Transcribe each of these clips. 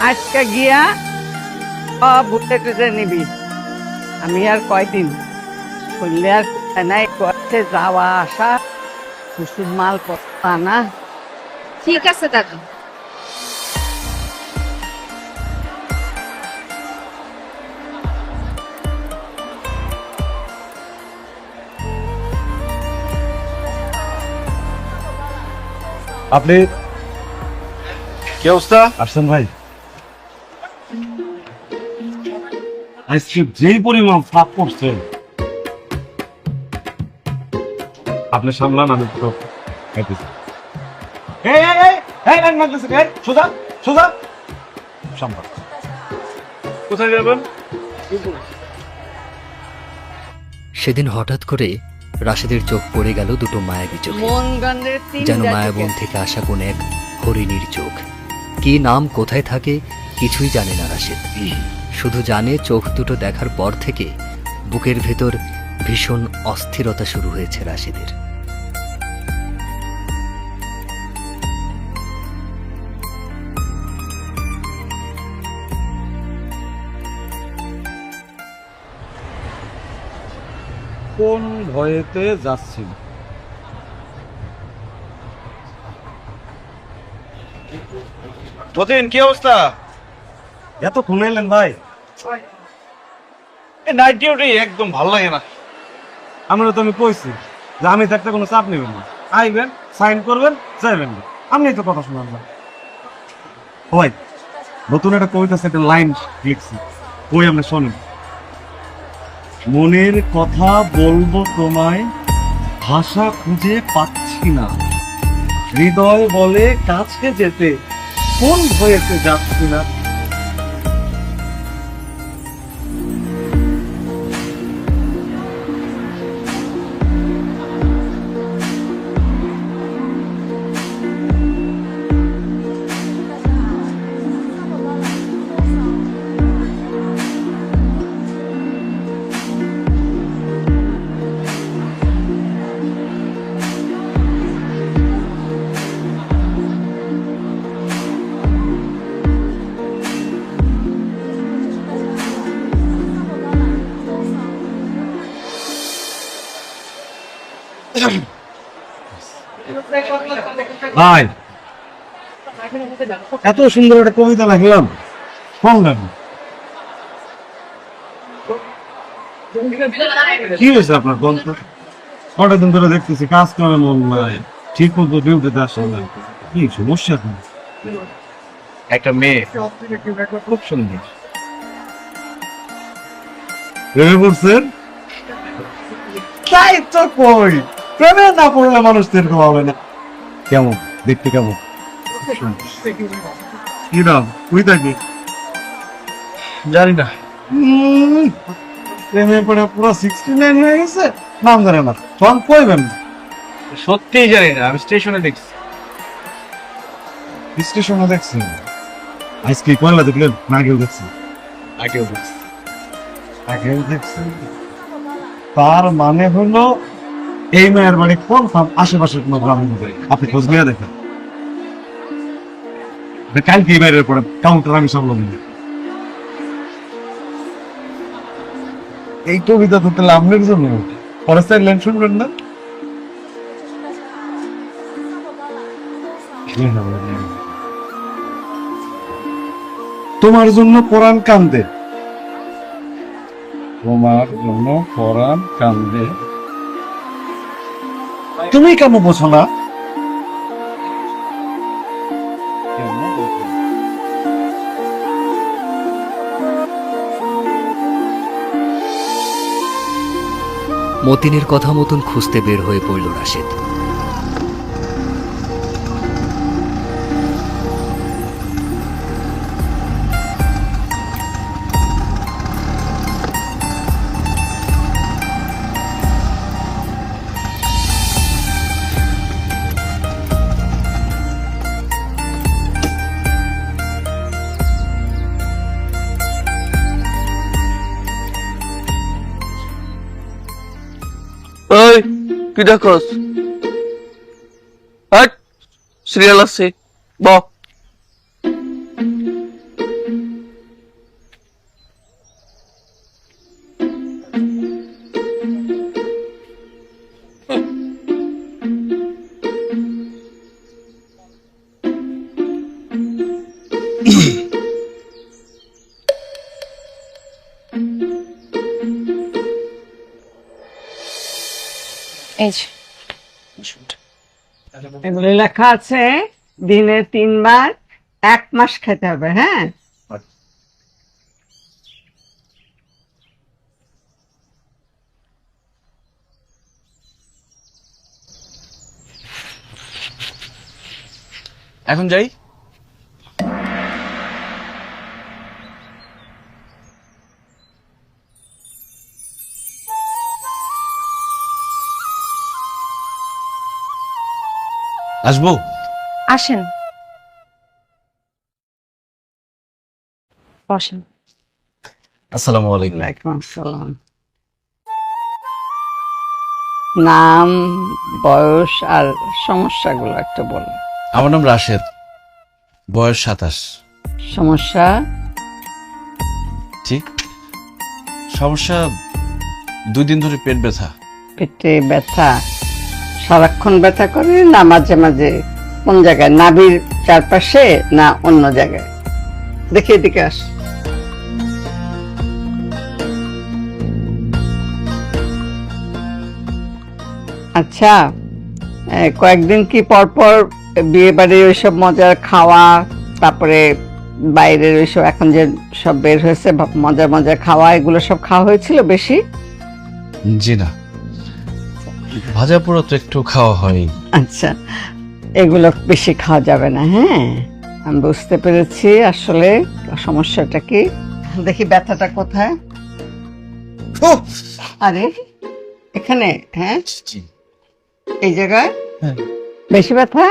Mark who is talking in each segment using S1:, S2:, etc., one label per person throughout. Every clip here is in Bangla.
S1: আজকে গিয়া সব বুঝে টুঝে নিবি। আমি আর কয়দিন করলে আর নাই করতে যাওয়া আসা ওষুধ মালপত্র আনা।
S2: ঠিক আছে দাদু।
S3: আপনি কি অবস্থা? আসছেন ভাই? আজকে যেই পরিমাণ ফাঁক করছে আপনি সামলান, আমি তো খাইতেছি। সোজা সোজা সামলান। কোথায় যাবেন?
S4: সেদিন হঠাৎ করে রাশেদের চোখ পড়ে গেল দুটো মায়াবী চোখে,
S1: মনগঞ্জের
S4: যেন মায়াবন থেকে আসা কোন এক হরিণীর চোখ। কি নাম, কোথায় থাকে কিছুই জানে না রাশেদ, শুধু জানে চোখ দুটো দেখার পর থেকে বুকের ভেতর ভীষণ অস্থিরতা শুরু হয়েছে রাশেদের।
S3: কোন ভয়েতে যাচ্ছিল?
S5: মতিন, কি অবস্থা?
S3: এত খুন এলেন ভাই?
S5: নাইট ডিউটি একদম ভালো লাগে না।
S3: আমরা তো আমি কইছি যে আমি থাকতে কোনো চাপ নেবেন না, আইবেন সাইন করবেন যাইবেন না। আপনি তো কথা শোনান না ভাই। নতুন একটা কবিতা একটা লাইন লিখছি, ওই আপনি শোনেন। মনের কথা বলবো তোমায়, ভাষা খুঁজে পাচ্ছি না, হৃদয় বলে কাছে যেতে, কোন ভয়েতে যাচ্ছি না। ভাই এত সুন্দর একটা কবিতা লিখলাম, সংগ্রাম কি হয়েছে আপনার গ্রন্থ? কতদিন ধরে দেখতেছি কাজ করে মন নাই, ঠিক মতো ডিউটিতে আসে না, কি সমস্যা?
S5: একটা মেয়ে খুব সুন্দর।
S3: প্রেমে পড়ছেন? তাই তো কই, প্রেমে না পড়লে মানুষ এরকম হবে না। কেমন দেখতে, কেমন কি নাম? তুই থাকি
S5: জানি না।
S3: প্রেমে পড়ে পুরো 69 হয়ে গেছে, নাম জানে না, তখন কইবেন।
S5: সত্যিই জানি না, আমি স্টেশনে দেখছি।
S3: স্টেশনে দেখছেন? আজকে কয়লা দেখলেন না আগেও দেখছেন?
S5: আগেও দেখছি।
S3: আগেও দেখছেন, তার মানে হলো এই মেয়ের বাড়ি কনফার্ম আশেপাশের কোনো গ্রামের মধ্যে। আপনি খোঁজ নিয়ে দেখেন, কালকে এই বাইরের পরে কাউন্টার আমি সামলাম। এই কবিতা তো তাহলে আপনার জন্য, ফরেস্টার ল্যান্ড শুনবেন না? তোমার জন্য কোরআন কান্দে, তোমার জন্য কোরআন কান্দে, তুমি কেন বোঝো না?
S4: মতিনের কথা মতন খুঁজতে বের হয়ে পড়ল রাশেদ।
S6: ওই কি দেখোস? সিরিয়াল আছে ব
S2: এই যে ওষুধ।
S1: এগুলো লেখা আছে দিনে 3 বার 1 মাস খেতে হবে। হ্যাঁ,
S5: এখন যাই। আসবো?
S2: আসেন, বসেন।
S5: আসসালামু আলাইকুম।
S1: ওয়ালাইকুম আসসালাম। নাম, বয়স আর সমস্যাগুলো একটু বলো।
S5: আমার নাম রাশেদ, বয়স 27।
S1: সমস্যা?
S5: জি, সমস্যা 2 দিন ধরে পেট ব্যথা।
S1: পেটে ব্যথা? সারাক্ষণ ব্যথা করে না মাঝে মাঝে? কোন জায়গায়, নাভির চারপাশে না অন্য জায়গায়? দেখি এদিকে আস। আচ্ছা, কয়েকদিন কি পরপর বিয়ে বাড়ির ওইসব মজার খাওয়া, তারপরে বাইরের ওইসব এখন যে সব বের হয়েছে মজার মজার খাওয়া, এগুলো সব খাওয়া হয়েছিল বেশি?
S5: জি না, ভাজা পোড়া তো একটু খাওয়া হয়।
S1: আচ্ছা, এগুলো বেশি খাওয়া যাবে না। হ্যাঁ, আমি বুঝতে পেরেছি আসলে সমস্যাটা কি। দেখি ব্যথাটা কোথায়? আরে এখানে? হ্যাঁ,
S5: জি।
S1: এই জায়গায়
S5: হ্যাঁ।
S1: বেশি ব্যথা?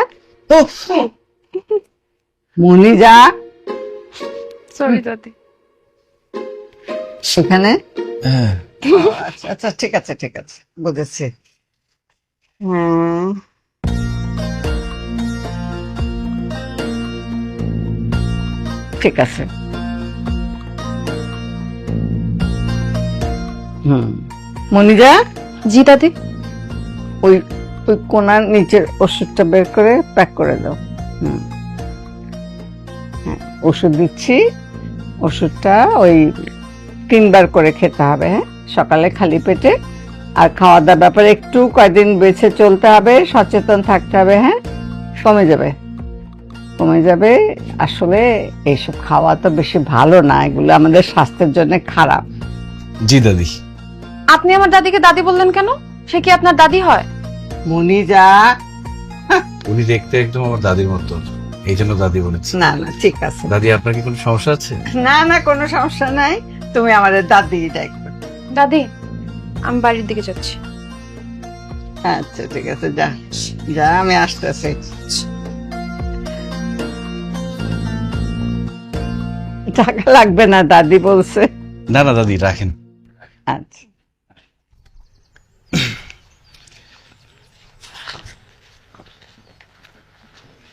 S1: মনি যা।
S2: সরি দাদি।
S1: সেখানে?
S5: হ্যাঁ।
S1: আচ্ছা আচ্ছা, ঠিক আছে ঠিক আছে, বুঝেছি। হুম, ঠিক আছে। মনিজা,
S2: জি দাদি।
S1: ওই ওই কোনার নিচের ওষুধটা বের করে প্যাক করে দাও। হ্যাঁ, ওষুধ দিচ্ছি। ওষুধটা ওই 3 বার করে খেতে হবে। হ্যাঁ, সকালে খালি পেটে। আর খাওয়া দাওয়ার ব্যাপারে একটু কয়েকদিন বেছে চলতে হবে, সচেতন থাকতে হবে। হ্যাঁ, কমে যাবে কমে যাবে। আসলে এইসব খাওয়া তো বেশি ভালো না, এগুলো আমাদের স্বাস্থ্যের জন্য খারাপ।
S5: জি দাদি।
S2: আপনি আমার দাদিকে দাদি বললেন কেন? সে কি আপনার দাদি হয়?
S1: মনিজা,
S5: উনি দেখতে একদম আমার দাদির মতো, এই জন্য দাদি বলেছি।
S1: না না, ঠিক আছে।
S5: দাদি, আপনার কি কোনো সমস্যা আছে?
S1: না না, কোনো সমস্যা নাই। তুমি আমাদের দাদি ডাকবে।
S2: দাদি, আমি বাড়ির দিকে যাচ্ছি।
S1: আচ্ছা ঠিক আছে, যা যা, আমি আসতেছি। টাকা লাগবে না, দাদি বলছে।
S5: না না দাদি, রাখেন।
S1: আচ্ছা,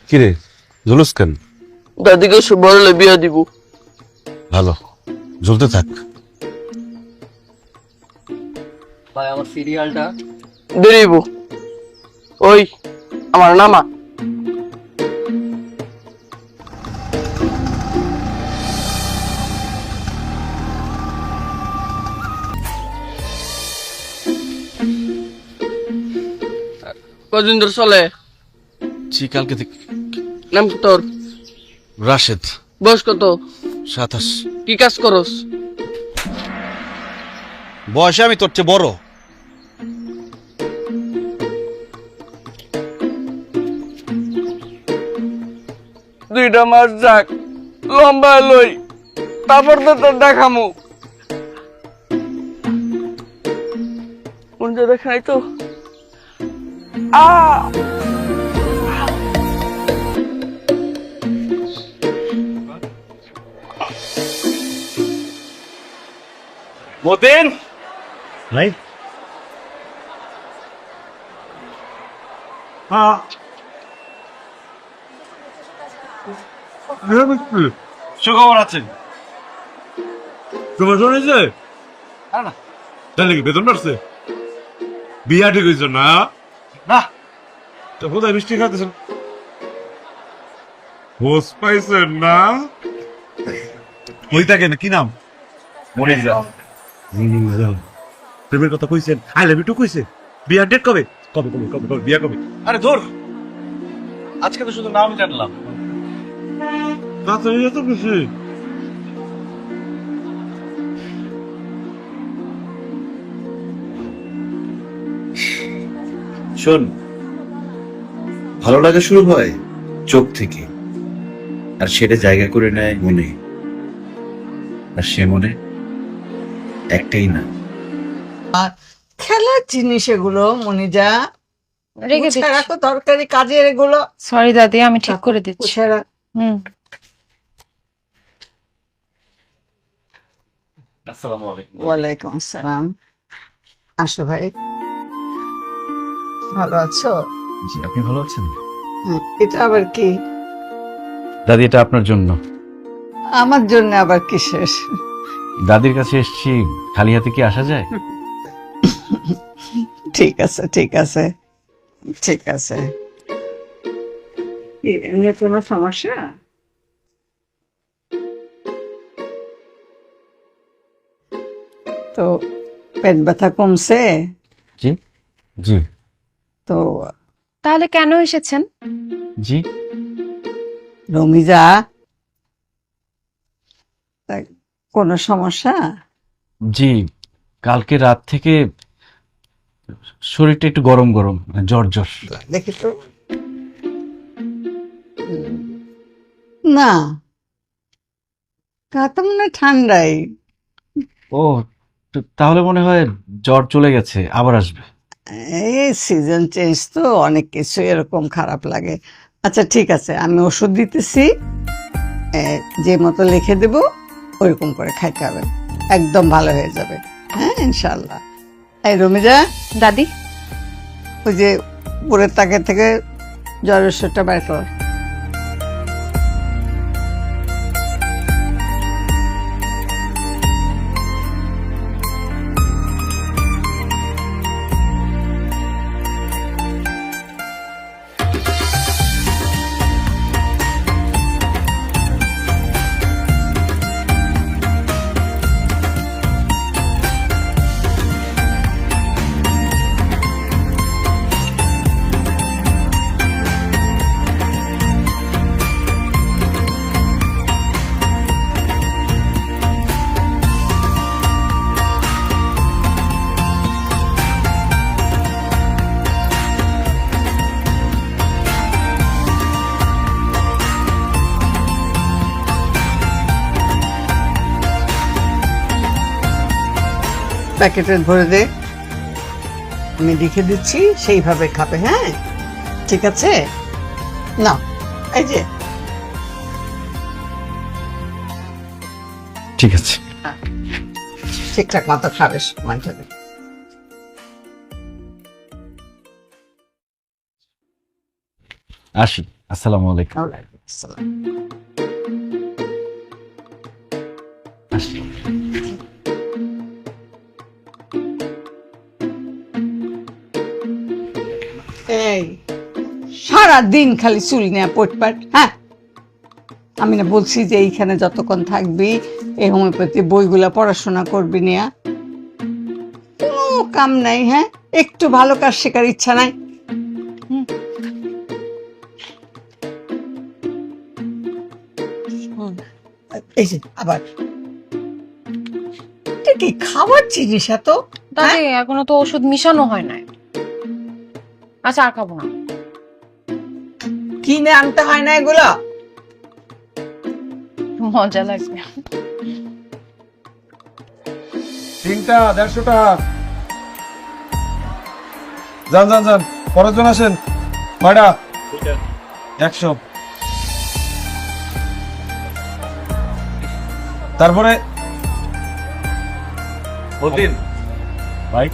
S3: কিরে জুলুস কেন?
S6: দাদিকে বললে বিয়ে দিব।
S3: ভালো, জ্বলতে থাক।
S4: ভাই আমার সিরিয়ালটা।
S6: দেরিব। ওই আমার নামা। কদিন ধরে চলে?
S5: জি, কালকে থেকে।
S6: নাম কি তোর?
S5: রাশেদ,
S6: বয়স কত?
S5: 27।
S6: কি কাজ করস?
S5: বয়সে আমি তোর চেয়ে বড়।
S6: দুইটা মাস যাক, লম্বা লই, তারপর তো তোর দেখামু। কোন যে দেখাই তো।
S5: মতিন,
S3: নাই? হ্যাঁ,
S5: সুখবর আছে।
S3: তোমার শুনেছে?
S5: না
S3: তাহলে কি বেতন বাড়ছে? বিয়া ঠিক হয়েছে না?
S5: না,
S3: তো কোথায় মিষ্টি খাইতেছেন? হোস পাইছেন না? ওই থাকে না, কি নাম?
S5: মরে যাও।
S3: প্রেমের কথা কইছেন, আই লাভ ইউ টু কইছে। বিয়ার ডেট কবে? কবে কবে কবে কবে বিয়ে কবে? আরে ধর, আজকে তো শুধু নাম জানলাম। তাড়াতাড়ি এত খুশি?
S5: শোন, ভালো লাগা শুরু হয় চোখ থেকে, আর সেটা জায়গা করে নেয় মনে, আর সে মনে একটাই না।
S1: খেলার জিনিস এগুলো মনিজা,
S2: রেখে
S1: গুছিয়ে রাখো, দরকারি কাজের এগুলো
S2: সরি দাদি, আমি ঠিক করে দিচ্ছি।
S1: গুছিয়ে রাখ।
S2: হুম।
S3: আসসালামু আলাইকুম।
S1: ওয়ালাইকুম আসসালাম। আসো ভাই, ভালো আছো?
S5: জি, আপনি ভালো আছেন?
S1: এটা আবার কি?
S5: দাদি, এটা আপনার জন্য।
S1: আমার জন্য আবার কিসের?
S5: দাদির কাছে এসেছি, খালি হাতে কি আসা যায়?
S1: ঠিক আছে ঠিক আছে ঠিক আছে। কি, এমনি কোনো সমস্যা? তো পেট ব্যথা কমছে?
S5: জি জি
S1: তো
S2: তাহলে কেন এসেছেন?
S5: জি।
S1: রমিজা, তা কোনো সমস্যা?
S5: জি, কালকে রাত থেকে শরীরটা একটু গরম গরম, মানে জ্বর জ্বর।
S1: দেখি তো। না, গা তো মনে হয় ঠান্ডাই।
S5: ও, তাহলে মনে হয় জ্বর চলে গেছে, আবার আসবে।
S1: এই সিজন চেঞ্জ তো, অনেক কিছু এরকম খারাপ লাগে। আচ্ছা ঠিক আছে, আমি ওষুধ দিতেছি, যে মতো লিখে দেব ওইরকম করে খাইতে হবে, একদম ভালো হয়ে যাবে। হ্যাঁ ইনশাল্লাহ। এই রমিজা,
S2: দাদি,
S1: ওই যে উপরের তাকে থেকে জ্বরের ওষুধটা বের কর। প্যাকেটে ভরে দে, আমি লিখে দিচ্ছি, সেইভাবে খাবে। হ্যাঁ ঠিক আছে, না এই যে
S5: ঠিক আছে।
S1: ঠিকঠাক মতো খাবে সময়টা।
S5: আসি, আসসালামু আলাইকুম।
S1: ওয়ালাইকুম আসসালাম।
S5: আসি।
S1: এই সারাদিন খালি চুল নেয়া পটপাট। হ্যাঁ, আমি না বলছি যে এইখানে যতক্ষণ থাকবি এই হোমিওপ্যাথি বইগুলা পড়াশোনা করবি নেয়া, কোনো কাম নাই। হ্যাঁ, একটু ভালো কাজ শেখার ইচ্ছা নাই? এই যে আবার এটা কি খাবার জিনিস এত?
S2: দাদি, এখনো তো ওষুধ মিশানো হয় নাই। আচ্ছা, আর খাবো না।
S1: কিনে আনতে হয় না এগুলো?
S2: মজা লাগবে।
S3: 3টা 150 টাকা। যান যান যান, পরের জন আসেন। কয়টা? 100। তারপরে
S5: বদিন
S3: ভাই,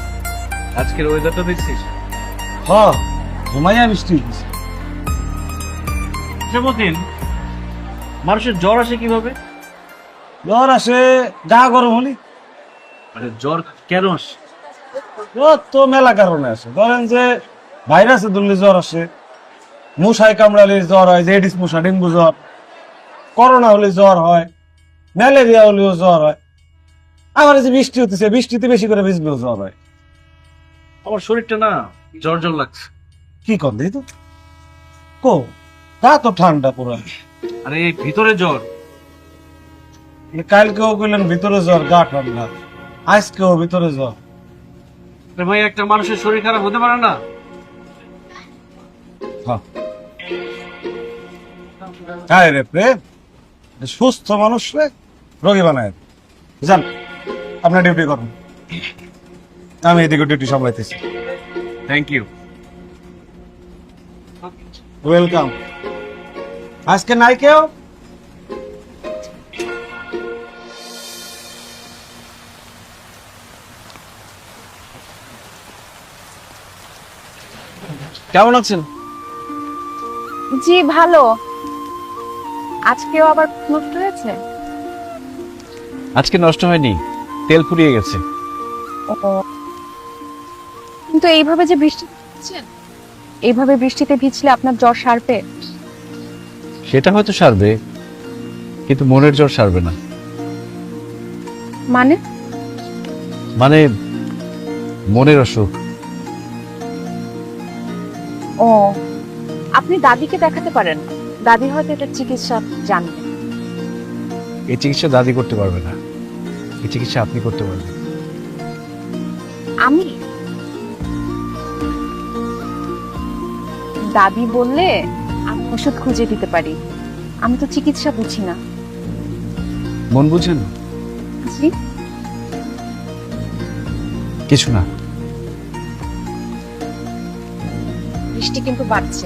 S5: আজকের ওয়েদারটা দেখছিস?
S3: হ্যাঁ ঘুমাইয়া বৃষ্টি হইতেছে।
S5: বদিন, মানুষের জ্বর আসে কিভাবে?
S3: জ্বর আসে গা গরম হলি।
S5: মানে জ্বর কেন আসে?
S3: জ্বর তো মেলা কারণে আসে। ধরেন যে ভাইরাসে ধরলে জ্বর আসে, মশায় কামড়ালে জ্বর হয়, যে এডিস মশা, ডেঙ্গু জ্বর, করোনা হলে জ্বর হয়, ম্যালেরিয়া হলেও জ্বর হয়। আবার এই যে বৃষ্টি হতেছে, বৃষ্টিতে বেশি করে ভিজলেও জ্বর হয়।
S5: আমার শরীরটা না
S6: জ্বর জ্বর লাগছে।
S3: কি কর দিই তো কো তা তো ঠান্ডা পুরো।
S6: আরে এই ভিতরে জ্বর।
S3: কালকেও কইলেন ভিতরে জ্বর গা ঠান্ডা, আজকেও ভিতরে জ্বর।
S6: আরে ভাই একটা মানুষের শরীর খারাপ হতে পারে না?
S3: হ্যাঁ রে প্রেম, সুস্থ মানুষ রে রোগী বানায়। যান আপনার ডিউটি করুন, আমি এদিকে ডিউটি সামলাইতেছি।
S6: Thank you.
S3: ওয়েলকাম। আজকে নাই কেউ?
S6: কেমন আছেন?
S2: জি ভালো। আজকেও আবার নষ্ট হয়েছে?
S6: আজকে নষ্ট হয়নি, তেল ফুরিয়ে গেছে।
S2: ও, কিন্তু এইভাবে যে বৃষ্টি হচ্ছেন, এইভাবে বৃষ্টিতে ভিজলে আপনার জ্বর সারবে?
S6: সেটা হয়তো সারবে, কিন্তু মনের জ্বর সারবে না।
S2: মানে?
S6: মানে মনের অসুখ।
S2: ও, আপনি দাদিকে দেখাতে পারেন, দাদি হয়তো এটার চিকিৎসা জানবে।
S6: এই চিকিৎসা দাদি করতে পারবে না, এই চিকিৎসা আপনি করতে পারবেন।
S2: আমি? দাদি বললে আমি ওষুধ খুঁজে দিতে পারি, আমি তো চিকিৎসা বুঝি না।
S6: মন বুঝেন?
S2: জি?
S6: কিছু না।
S2: বৃষ্টি কিন্তু বাড়ছে,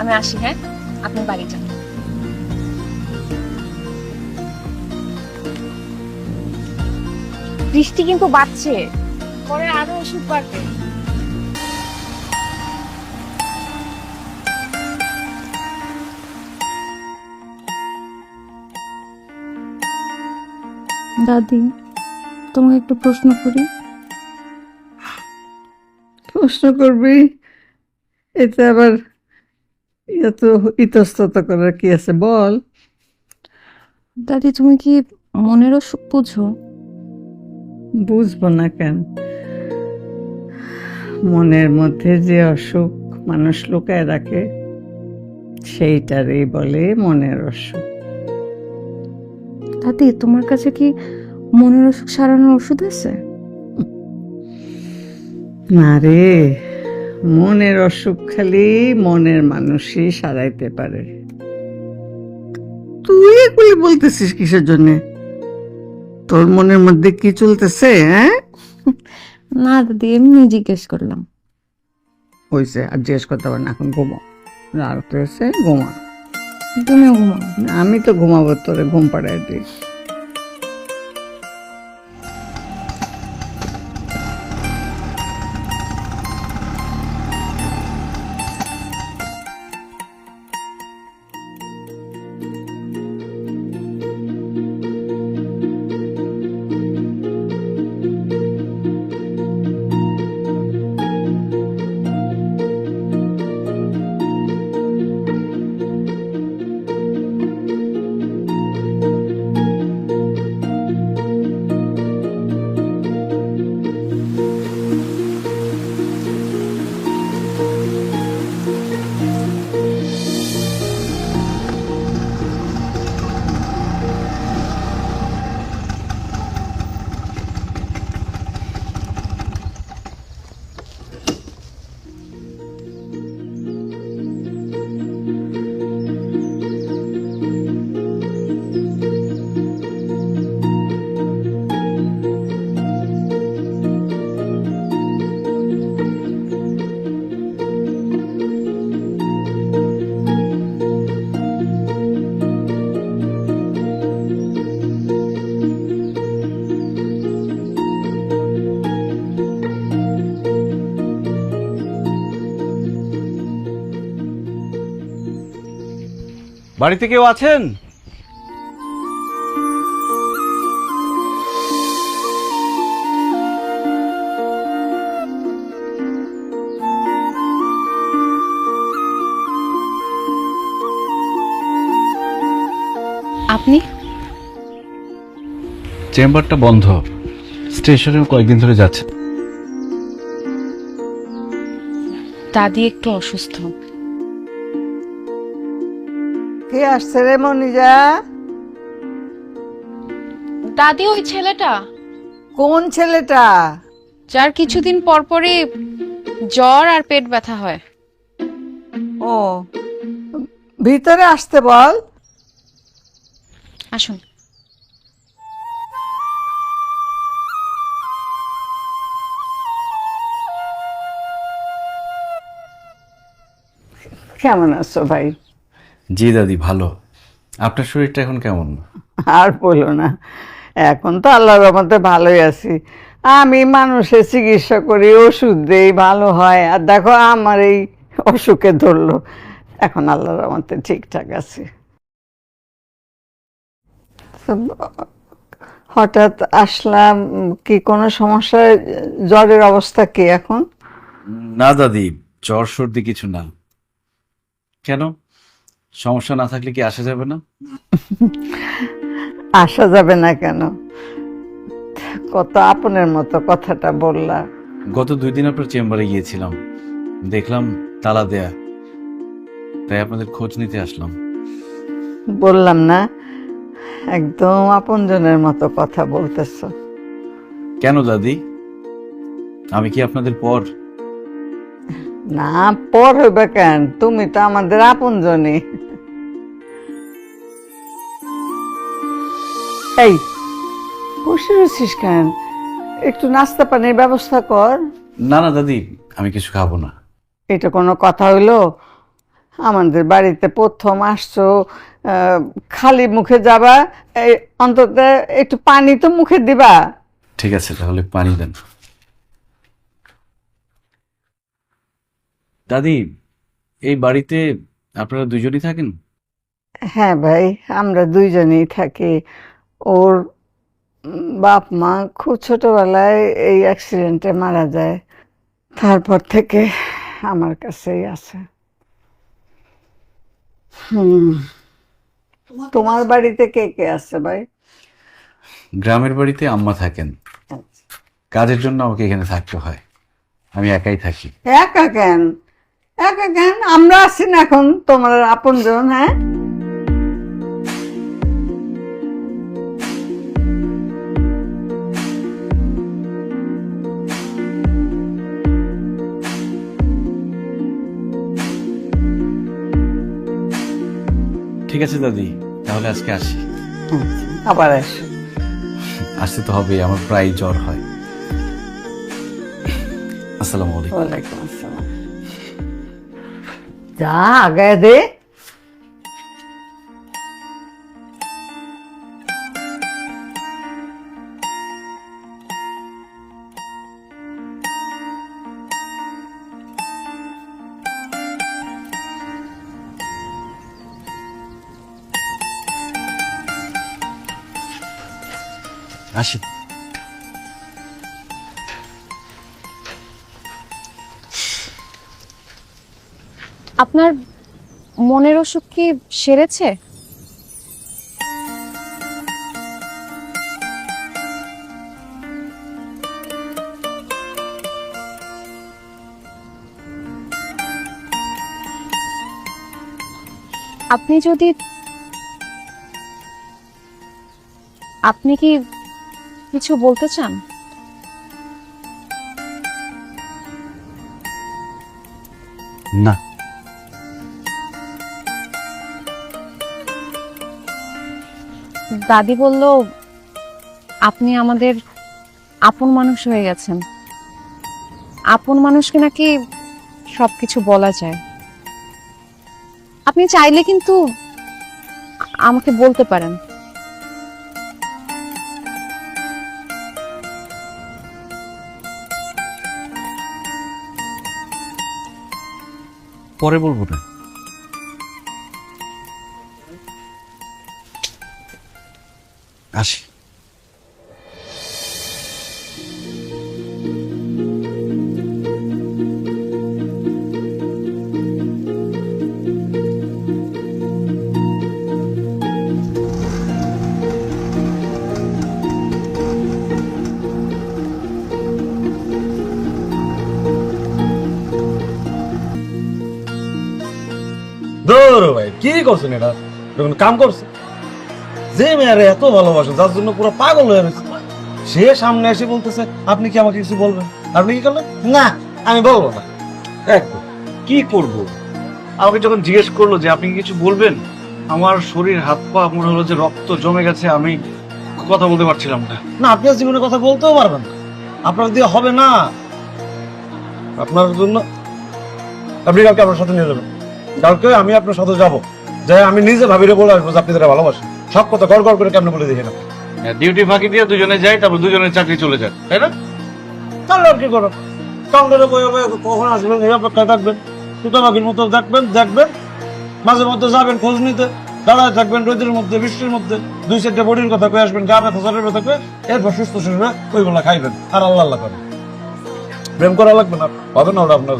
S2: আমি আসি। হ্যাঁ, আপনি বাড়ি যান। বৃষ্টি কিন্তু বাড়ছে, পরে আরো ওষুধ বাড়বে।
S7: দাদি, তোমাকে একটা প্রশ্ন করি।
S1: প্রশ্ন করবি? এতে আবার এত ইতস্তত করার কি আছে, বল।
S7: দাদি, তুমি কি মনের অসুখ বুঝো?
S1: বুঝবো না কেন? মনের মধ্যে যে অসুখ মানুষ লুকায় রাখে সেইটারই বলে মনের অসুখ।
S7: দাদি, তোমার কাছে কি মনের অসুখ সারানোর ওষুধ আছে?
S1: না রে, মনের অসুখ খালি মনের মানুষই সারাইতে পারে। তুই এগুলি বলতেছিস কিসের জন্য? তোর মনের মধ্যে কি চলতেছে? হ্যাঁ,
S7: না দাদি, এমনি জিজ্ঞেস করলাম।
S1: হয়েছে, আর জিজ্ঞেস করতে পারে না। এখন ঘুমো, রাত হয়েছে, ঘুমা।
S7: তুমিও ঘুমাও।
S1: আমি তো ঘুমাবো, তোরে ঘুম পাড়ায় দিই।
S6: বাড়িতে কেউ আছেন?
S2: আপনি?
S6: চেম্বারটা বন্ধ, স্টেশনে কয়েকদিন ধরে যাচ্ছে।
S2: দাদি একটু অসুস্থ।
S1: কে আসছে রে মনিজা?
S2: দাদি ওই ছেলেটা
S1: কোন ছেলেটা?
S2: যার কিছুদিন পর পরই জ্বর আর পেট ব্যথা হয়।
S1: ও, ভিতরে আসতে বল।
S2: আসুন।
S1: কেমন আছো ভাই?
S5: জি দাদি, ভালো। আপনার শরীরটা এখন কেমন?
S1: আর বলো না, এখন তো আল্লাহর রহমতে ভালোই আছি। আমি মানুষের চিকিৎসা করি, ওষুধ দেই, ভালো হয়। আর দেখো আমার এই অসুখে ধরলো, এখন আল্লাহর রহমতে ঠিকঠাক আছি। তো হঠাৎ আসলাম, কি কোনো সমস্যা? জ্বরের অবস্থা কি এখন?
S5: না দাদি, জ্বর সর্দি কিছু না। কেন, সমস্যা না থাকলে কি আসা যাবে না?
S1: আসা যাবে না কেন? কত আপনের মতো কথাটা বললা।
S5: গত 2 দিন আপনার চেম্বারে গিয়েছিলাম, দেখলাম তালা দেয়া, তাই আপনাদের খোঁজ নিতে আসলাম।
S1: বললাম না, একদম আপনজনের মতো কথা বলতেছ।
S5: কেন দাদি, আমি কি আপনাদের পর?
S1: না, পর হইবে কেন? তুমি তো আমাদের আপনজনই। এই, বসে রয়েছিস কেন? একটু নাস্তা পানির ব্যবস্থা কর।
S5: না না দাদি, আমি কিছু খাবো না।
S1: এটা কোনো কথা হইলো? আমাদের বাড়িতে প্রথম আসছো, খালি মুখে যাবা? এই অন্তত একটু পানি তো মুখে দিবা।
S5: ঠিক আছে, তাহলে পানি দেন। দাদি, এই বাড়িতে আপনারা দুজনই থাকেন?
S1: হ্যাঁ ভাই, আমরা দুইজনেই থাকি। ওর বাপ মা খুব ছোটবেলায় এই অ্যাক্সিডেন্টে মারা যায়, তারপর থেকে আমার কাছেই আছে। হুম, তোমার বাড়িতে কে কে আছে ভাই?
S5: গ্রামের বাড়িতে আম্মা থাকেন, কাজের জন্য আমাকে এখানে থাকতে হয়। আমি একাই থাকি।
S1: একা কেন? একা কেন? আমরা আছি না এখন তোমার আপনজন। হ্যাঁ,
S5: ঠিক আছে দাদি, তাহলে আজকে আসি।
S1: আবার আসো।
S5: আসতে তো হবে, আমার প্রায় জ্বর হয়। আসসালামু আলাইকুম।
S1: ওয়ালাইকুম আসসালাম। যা আগায় দে।
S5: আসি।
S2: আপনার মনের অসুখ কি সেরেছে? আপনি কি কিছু বলতে চান?
S5: না,
S2: দাদি বলল আপনি আমাদের আপন মানুষ হয়ে গেছেন। আপন মানুষকে নাকি সবকিছু বলা যায়। আপনি চাইলে কিন্তু আমাকে বলতে পারেন।
S5: পরে বলবো না। আসি।
S3: ধরো ভাই কি করছেন এটা যখন কাম করছে যে মেয়ারে এত ভালোবাসে যার জন্য পুরো পাগল হয়ে গেছে সে সামনে এসে বলতেছে আপনি কি আমাকে কিছু বলবেন আপনি কি করলেন না আমি বলবো না একদম
S8: কি করব আমাকে যখন জিজ্ঞেস করলো যে আপনি কি কিছু বলবেন আমার শরীর হাত পা মনে হলো যে রক্ত জমে গেছে আমি কথা বলতে পারছিলাম না
S3: না আপনি আর জীবনে কথা বলতেও পারবেন না আপনার দিয়ে হবে না আপনার জন্য আপনি কালকে আপনার সাথে নিয়ে যাবেন কালকে আমি আপনার সাথে যাবো যাই আমি নিজে ভাবিরে বলে আসবো যে আপনি তারা ভালোবাসেন সব কথা গড় গড় করে কেমন বলে দেখে না
S8: ডিউটি ফাঁকি দিয়ে দুজনে যাই তারপর দুজনের চাকরি চলে যায় তাই না
S3: তাহলে আর কি করো কাউন্টারে বয়ে বয়ে কখন আসবেন এই অপেক্ষায় থাকবেন সুতো পাখির মতো দেখবেন মাঝে মধ্যে যাবেন খোঁজ নিতে দাঁড়ায় থাকবেন রোদের মধ্যে বৃষ্টির মধ্যে 2-4টা বডির কথা কয়ে আসবেন গা ব্যথা শরীরের ব্যথা কয়ে এরপর সুস্থ শরীরে ওইগুলা খাইবেন আর আল্লাহ আল্লাহ করেন প্রেম করা লাগবে না হবে না ওটা আপনার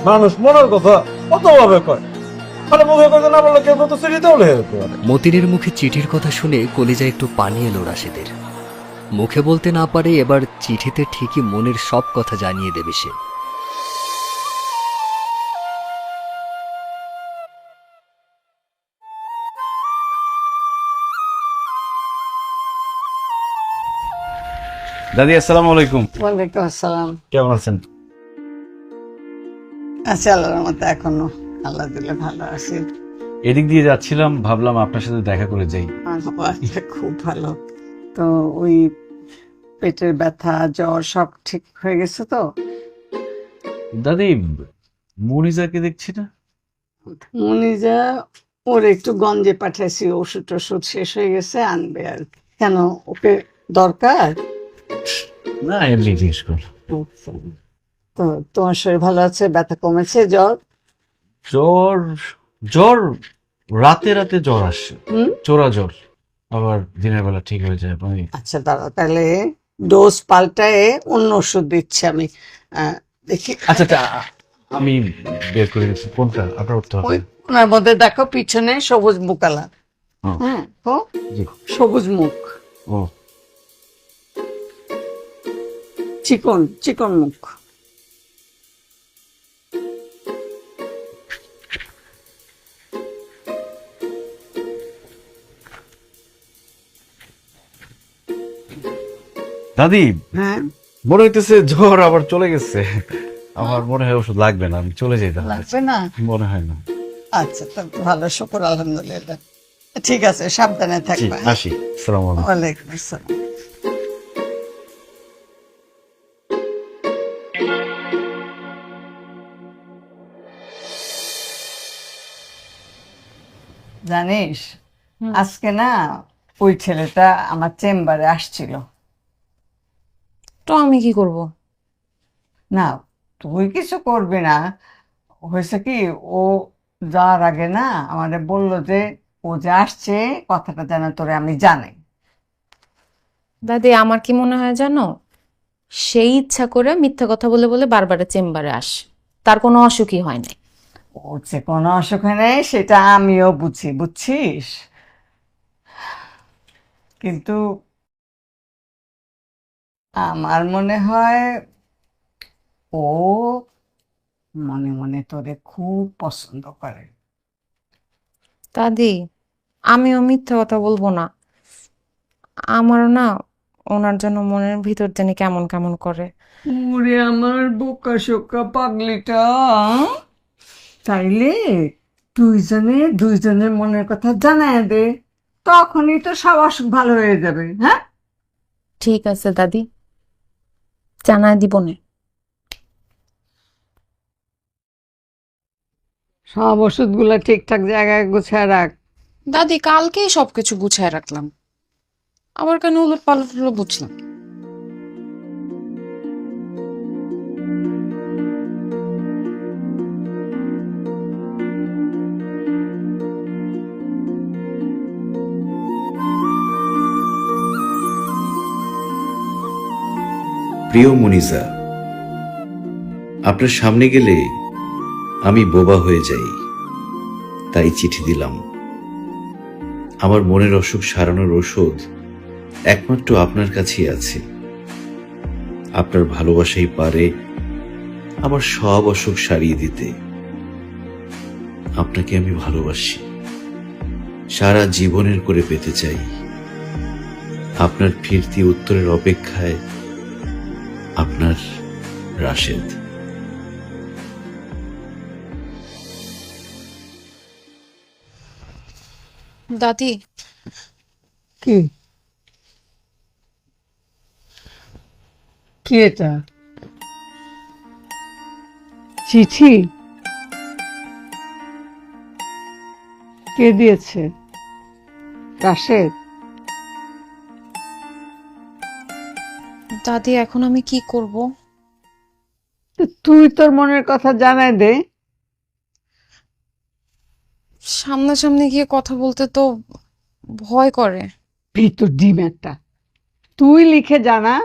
S3: মানুষ মনের কথা কত ভাবে কয় মানে মুখে কথা না বললে কেউ তো চিঠিতেও লেগে যেতে পারে
S4: মতিনের মুখে চিঠির কথা শুনে কলিজায় একটু পানি এলো রাশেদের। মুখে বলতে না পারে এবার চিঠিতে ঠিকই মনের সব কথা জানিয়ে দেবে সে।
S8: দাদি আসসালামু আলাইকুম
S1: ওয়ালাইকুম আসসালাম।
S8: কেমন আছেন
S1: আচ্ছা আল্লাহর রহমতে এখনো আল্লাহ দিলে ভালো আছি।
S8: এদিক দিয়ে যাচ্ছিলাম ভাবলাম আপনার সাথে দেখা করে যাই
S1: আচ্ছা খুব ভালো। তো ওই পেটের ব্যথা জ্বর সব ঠিক হয়ে গেছে তো?
S8: দাদি মনিজাকে দেখছি না
S1: মনিজা ওর একটু গঞ্জে পাঠাইছি, ওষুধ টষুধ শেষ হয়ে গেছে, আনবে আর কি। কেন ওকে দরকার?
S8: না এমনি জিজ্ঞেস কর
S1: তো তোমার শরীর ভালো আছে? ব্যথা কমেছে? জ্বর?
S8: জ্বর জ্বর রাতে রাতে জ্বর আসছে
S1: হুম?
S8: চোরা জ্বর আবার দিনের বেলা ঠিক হয়ে যায় মানে
S1: আচ্ছা দাঁড়াও, তাহলে ডোজ পাল্টায় অন্য ওষুধ দিচ্ছি আমি। দেখি
S8: আচ্ছা আমি বের করে দিচ্ছি কোনটা আপনার উঠতে হবে
S1: ওই ওনার মধ্যে দেখো পিছনে সবুজ মুকালা।
S8: ও।
S1: হ্যাঁ ও
S8: জি
S1: সবুজ মুখ,
S8: ও
S1: চিকন চিকন মুখ।
S8: দাদি
S1: হ্যাঁ
S8: মনে হইতেছে জ্বর আবার চলে গেছে আমার মনে হয় ওষুধ লাগবে না আমি চলে যাই তাহলে
S1: লাগবে না?
S8: মনে হয় না
S1: আচ্ছা তো ভালো, শুকর আলহামদুলিল্লাহ। ঠিক আছে, সাবধানে
S8: জি
S1: থাকবে।
S8: আসি আসসালামু আলাইকুম
S1: ওয়ালাইকুম আসসালাম। জানিস আজকে না ওই ছেলেটা আমার চেম্বারে আসছিল।
S7: তো আমি কি করব?
S1: না তুই কিছু করবি না, হয়েছে কি ও যাওয়ার আগে না আমাদের বললো যে ও যে আসছে কথাটা যেন তোরে আমি জানাই।
S7: দাদি আমার কি মনে হয় জানো, সেই ইচ্ছা করে মিথ্যা কথা বলে বলে বারবার চেম্বারে আসে, তার কোনো অসুখই হয় নাই।
S1: ওর যে কোনো অসুখ নেই সেটা আমিও বুঝি, বুঝছিস, কিন্তু আমার মনে হয় ও মনে মনে তোরে খুব পছন্দ করে।
S7: দাদি আমিও মিথ্যা কথা বলবো না, আমারও না ওনার জন্য মনের ভিতর জানি কেমন কেমন করে।
S1: ওরে আমার বোকা শোকা পাগলিটা, তাইলে দুইজনের মনের কথা জানায় দে, তখনই তো সব অসুখ ভালো হয়ে যাবে। হ্যাঁ
S7: ঠিক আছে দাদি, জানাই দিব না।
S1: সব ওষুধগুলো ঠিকঠাক জায়গায় গুছিয়ে রাখ।
S7: দাদি কালকেই সবকিছু গুছায় রাখলাম, আবার কেন উলট পালট হলো বুঝলাম।
S5: প্রিয় মনিজা, আপনার সামনে গেলে আমি বোবা হয়ে যাই, তাই চিঠি দিলাম। আমার মনের অসুখ সারানোর ঔষধ একমাত্র আপনার কাছেই আছে। আপনার ভালোবাসাই পারে আমার সব অসুখ সারিয়ে দিতে। আপনাকে আমি ভালোবাসি, সারা জীবনের করে পেতে চাই। আপনার ফিরতি উত্তরের অপেক্ষায় আপনার রাশেদ।
S7: দাদি,
S1: কি কি এটা? চিঠি? কে দিয়েছে? রাশেদ?
S7: দাদি এখন আমি কি করব?
S1: তো তুই তোর মনের কথা জানাই দে।
S7: সামনাসামনি গিয়ে কথা বলতে তো ভয় করে।
S1: ভিতর ডিম একটা, তুই লিখে জানা।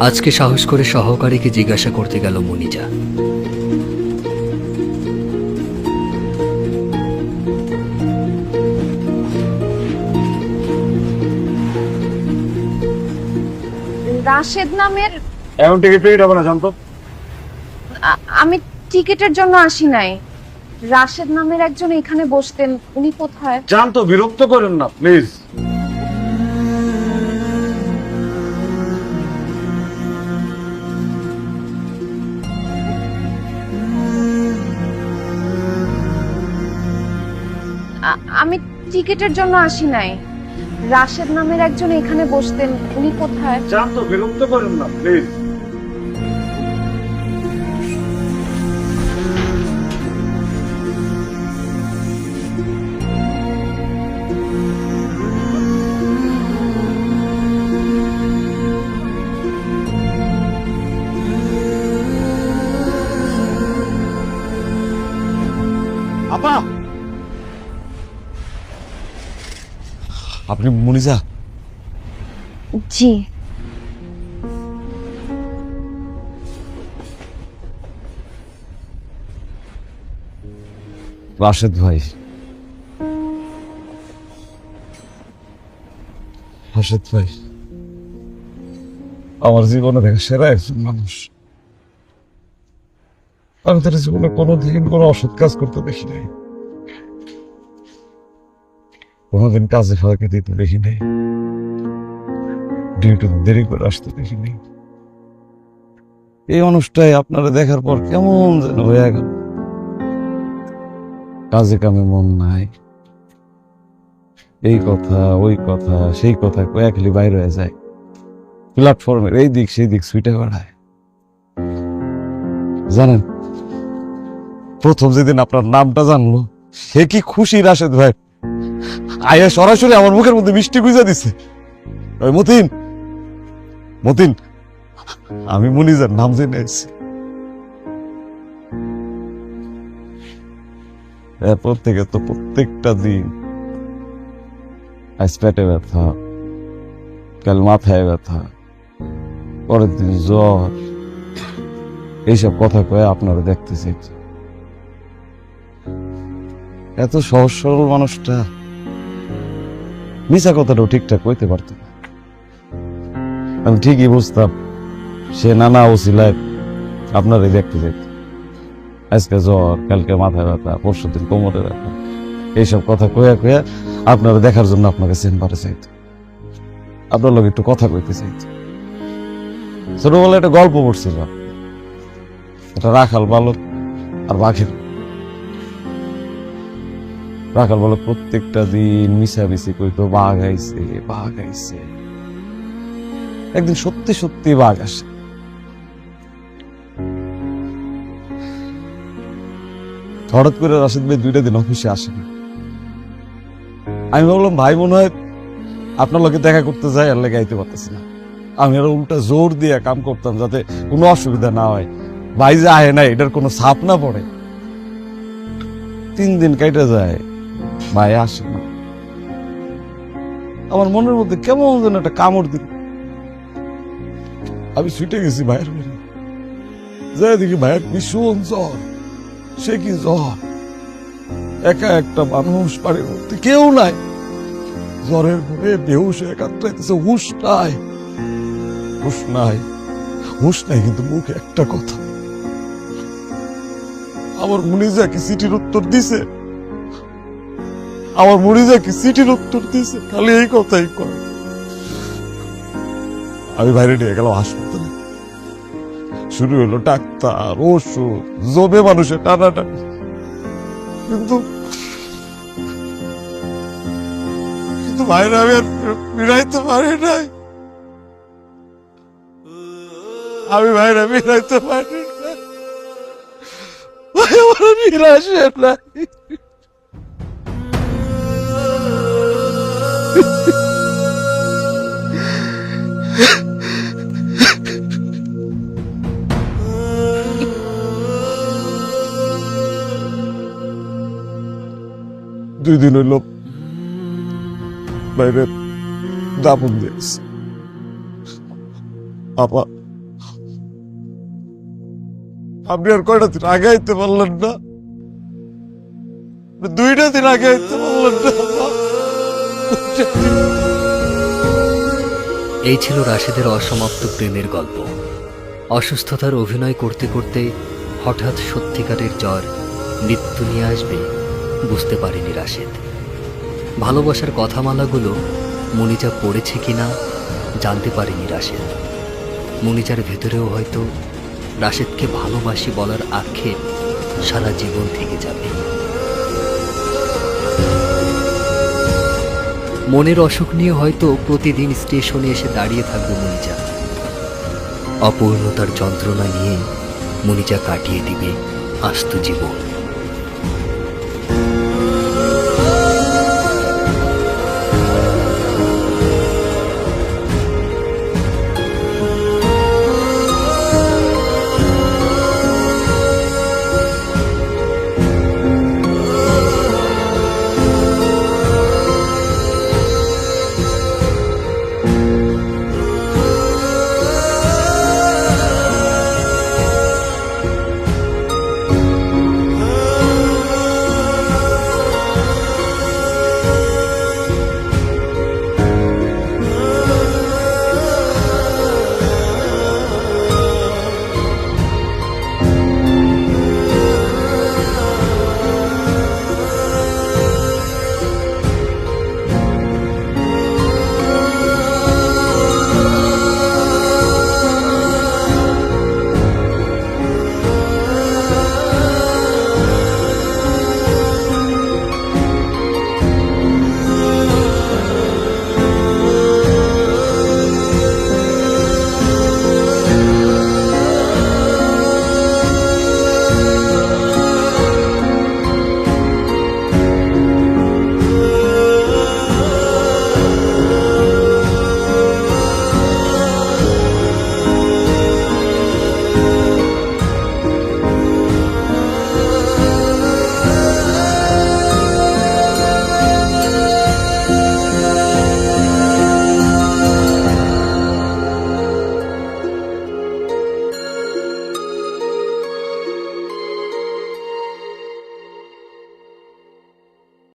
S4: আজকে সাহস করে সহকারীকে জিজ্ঞাসা করতে গেল মনিজা।
S2: রাশেদ নামের
S3: এখন টিকিট পেয়ে যাবো না, জানতো?
S2: আমি টিকিটের জন্য আসি নাই। রাশেদ নামের একজন এখানে বসতেন, উনি কোথায়?
S3: জানতো, বিরক্ত করেন না প্লিজ।
S2: আমি টিকিটের জন্য আসি নাই। রাশেদ নামের একজন এখানে বসতেন, উনি কোথায়?
S3: জানতো, বিরক্ত করেন না প্লিজ। আপা, আপনি মনিজা?
S2: জি।
S3: রাশেদ ভাই, রাশেদ ভাই আমার জীবনে দেখা সেরা একজন মানুষ। আমি তার জীবনে কোনোদিন কোনো অসৎ কাজ করতে দেখি নাই, কোনোদিন কাজে ফাঁকে দিতে দেখি নাই, ডিউটি দেরি করে আসতে দেখি নাই। এই মানুষটাই আপনারা দেখার পর কেমন যেন হয়ে গেল। কাজে কামে মন নাই, এই কথা ওই কথা সেই কথা কয়েক খালি বাইরে হয়ে যায়, প্ল্যাটফর্মের এই দিক সেই দিক সুইটে বেড়ায়। জানেন, প্রথম যেদিন আপনার নামটা জানলো সে কি খুশি রাশেদ ভাই, আয়া সরাসরি আমার মুখের মধ্যে মিষ্টি গুঁজা দিছে। ওই মতিন, মতিন, আমি মনিজার নাম জেনে এসেছি। এরপর থেকে তো প্রত্যেকটা দিন আজ পেটে ব্যথা, কাল মাথায় ব্যথা, পরের দিন জ্বর, এইসব কথা কয়ে আপনারা দেখতেছি। এত সহজ সরল মানুষটা মিশা কথাটাও ঠিকঠাক কইতে পারত না। আমি ঠিকই বুঝতাম সে নানা ওসিলায় আপনারই দেখতে যেত। আজকে জ্বর, কালকে মাথায় ব্যথা, পরশু দিন কোমরে ব্যথা, এইসব কথা কয়া কয়া আপনারা দেখার জন্য আপনাকে চেম্বারে চাইত, আপনার লোক একটু কথা কইতে চাইত। ছোটবেলায় একটা গল্প পড়ছিল, এটা রাখাল বালক আর বাঘের। রাখাল বালক প্রত্যেকটা দিন মিশামিশি কইতো বাঘ আইছে, বাঘ আইছে। একদিন সত্যি সত্যি বাঘ আসে। হঠাৎ করে রাশেদ ভাই 2টা দিন অফিসে আসে না। আমি ভাবলাম ভাই মনে হয় আপনার লোকে দেখা করতে যায়, আর লেগে আইতে পারতেছি না। আমি আরো উল্টা জোর দিয়ে কাম করতাম যাতে কোনো অসুবিধা না হয়, ভাই যে আহে না এটার কোনো ছাপ না পড়ে। 3 দিন কেটে যায়, ভাই আসে না। আমার মনের মধ্যে কেমন যেন একটা কামড় দিল। আমি ছুটে গেছি ভাইয়ের বাড়ি, যাই দেখি ভাইয়ের ভীষণ জ্বর। সে কি জ্বর, একা একটা মানুষ, বাড়ির মধ্যে কেউ নাই, জ্বরের ভয়ে বেহুশ হয়ে কাতরাইতেছে। হুশ নাই, হুশ নাই, হুশ নাই, কিন্তু মুখে একটা কথা। আমার মুনিজা কি চিঠির উত্তর দিছে? আমার মুনিজা কি চিঠির উত্তর দিছে? খালি এই কথাই কয়। আমি বাইরে নিয়ে গেলাম হাসপাতালে, শুরু হলো ডাক্তার, ওষুধ, জমে মানুষের টানাটানি। কিন্তু কিন্তু বাইরে আমি আর ফিরাইতে পারি নাই। আমি বাইরে ফিরাইতে পারি না, ভাই আমার ফিরে আসে নাই। দুই দিন হইল বাইরে দাপন দিয়েছে। আপা, আপনি আর কয়টা দিন আগে আইতে পারলেন না? 2টা দিন আগে আইতে পারলেন না?
S4: এই ছিল রাশেদের অসমাপ্ত প্রেমের গল্প। অসুস্থতার অভিনয় করতে করতে হঠাৎ সত্যিকারের জ্বর মৃত্যু নিয়ে আসবে বুঝতে পারেনি রাশেদ। ভালোবাসার কথামালাগুলো মনিজা পড়েছে কিনা জানতে পারেনি রাশেদ। মনিজার ভেতরেও হয়তো রাশেদকে ভালোবাসি বলার আক্ষেপ সারা জীবন থেকে যাবে। মনের অসুখ নিয়ে হয়তো প্রতিদিন স্টেশনে এসে দাঁড়িয়ে থাকবে মনিজা। অপূর্ণতার যন্ত্রণা নিয়ে মনিজা কাটিয়ে দিবে আস্ত জীবন।